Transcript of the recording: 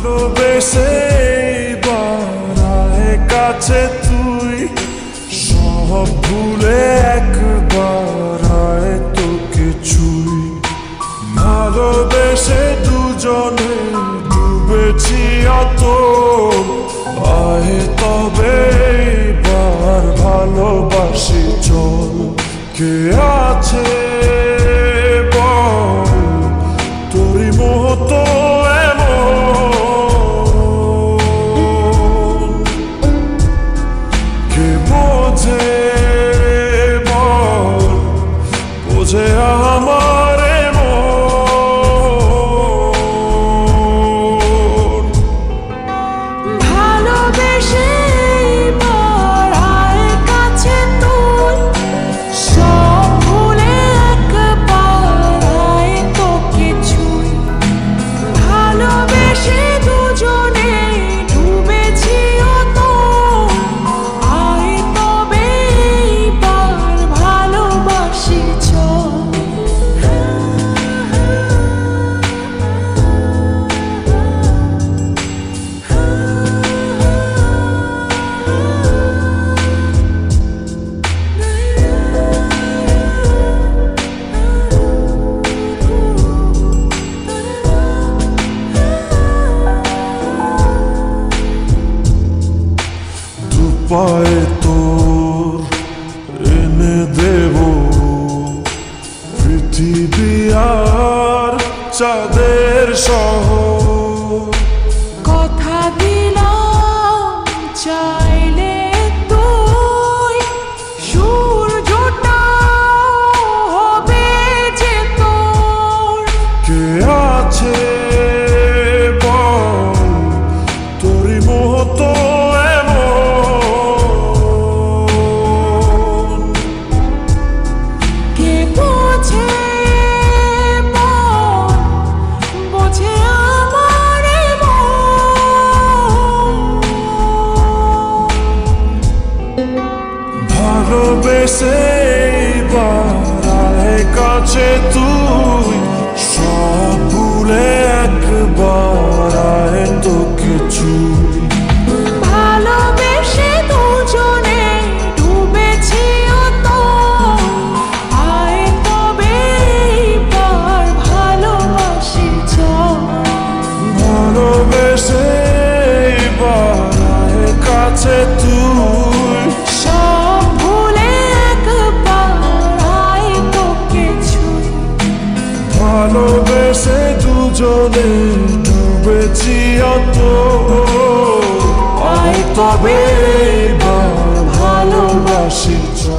ভালোবেসে বাড়ায় কাছে তুই সব ভুলে একবার আয় তোকে ছুই ভালোবেসে দুজনে ডুবেছি অত আয় তবে এবার ভালোবাসি চল কে আছে বল তোরই মতো বোঝে আমার মন ভালোবেসে বাড়ায় কাছে তুই সব ভুলে একবার আয় তোকে ছুঁই ভালোবেসে দুজনে ডুবেছি অত আয় তবে এইবার ভালোবাসি পায়ে তোর এনে দেব পৃথিবী আর চাঁদের শহর কথা দিলাম চাইলে তুই সূর্যটা হবে যে তোর কে আছে বল তোরই মতো ভালোবেসে বাড়ায় কাছে তুই সব ভুলে একবার আয় তোকে ছুঁই ভালোবেসে দুজনে ডুবেছি অত আয় তবে এইবার ভালোবাসি চল ভালোবেসে বাড়ায় কাছে তুই সব ভুলে একবার আয় তোকে ছুঁই ভালোবেসে দুজনে ডুবেছি অত আয় তবে এবার ভালোবাসি চল